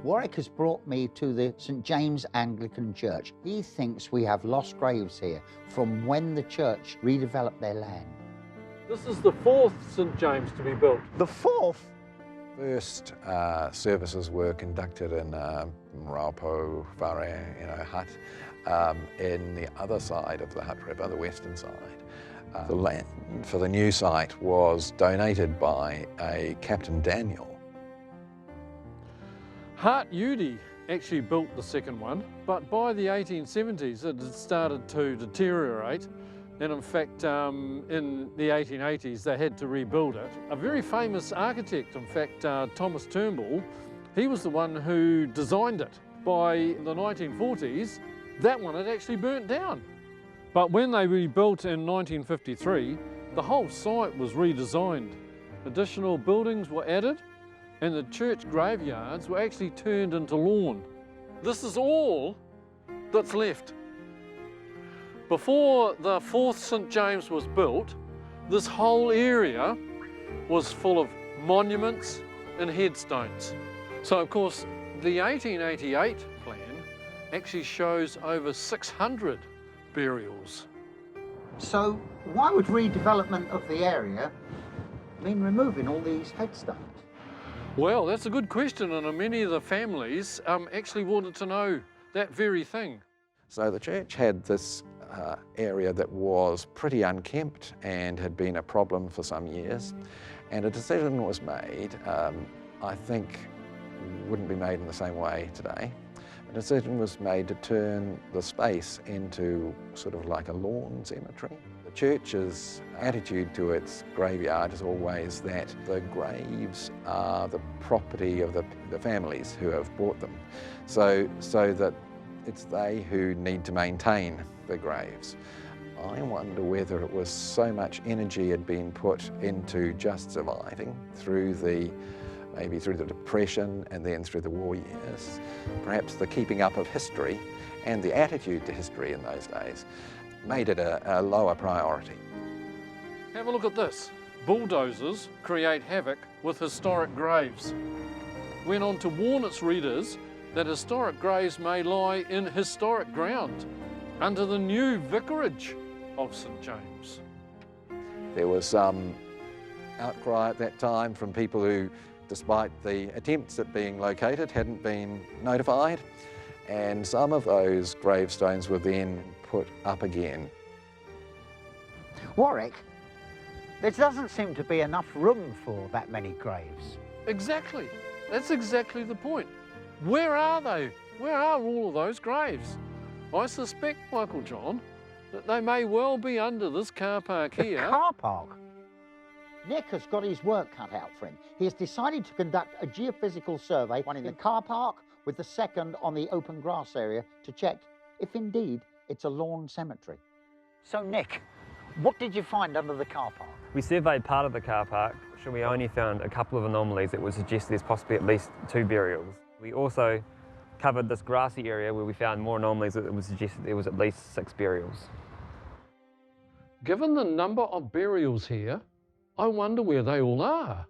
Warwick has brought me to the St James Anglican Church. He thinks we have lost graves here from when the church redeveloped their land. This is the fourth St James to be built. The fourth? First services were conducted in Hutt Valley, Hutt, in the other side of the Hutt River, the western side. The land for the new site was donated by a Captain Daniell. Hutt Udi actually built the second one, but by the 1870s it had started to deteriorate, and in fact in the 1880s they had to rebuild it. A very famous architect, in fact Thomas Turnbull, he was the one who designed it. By the 1940s that one had actually burnt down. But when they rebuilt in 1953, the whole site was redesigned. Additional buildings were added, and the church graveyards were actually turned into lawn. This is all that's left. Before the fourth St James was built, this whole area was full of monuments and headstones. So of course, the 1888 plan actually shows over 600 burials. So why would redevelopment of the area mean removing all these headstones? Well, that's a good question, and many of the families actually wanted to know that very thing. So the church had this area that was pretty unkempt and had been a problem for some years, and a decision was made, I think wouldn't be made in the same way today. A decision was made to turn the space into sort of like a lawn cemetery. The church's attitude to its graveyard is always that the graves are the property of the families who have bought them, so that it's they who need to maintain the graves. I wonder whether it was so much energy had been put into just surviving maybe through the Depression and then through the war years. Perhaps the keeping up of history and the attitude to history in those days made it a lower priority. Have a look at this. Bulldozers create havoc with historic graves. Went on to warn its readers that historic graves may lie in historic ground under the new vicarage of St James. There was some outcry at that time from people who, despite the attempts at being located, hadn't been notified, and some of those gravestones were then put up again. Warwick, there doesn't seem to be enough room for that many graves. Exactly. That's exactly the point. Where are they? Where are all of those graves? I suspect, Michael John, that they may well be under this car park here. The car park? Nick has got his work cut out for him. He has decided to conduct a geophysical survey, one in the car park with the second on the open grass area, to check if indeed it's a lawn cemetery. So Nick, what did you find under the car park? We surveyed part of the car park, and we only found a couple of anomalies that would suggest there's possibly at least 2 burials. We also covered this grassy area where we found more anomalies that would suggest that there was at least 6 burials. Given the number of burials here, I wonder where they all are.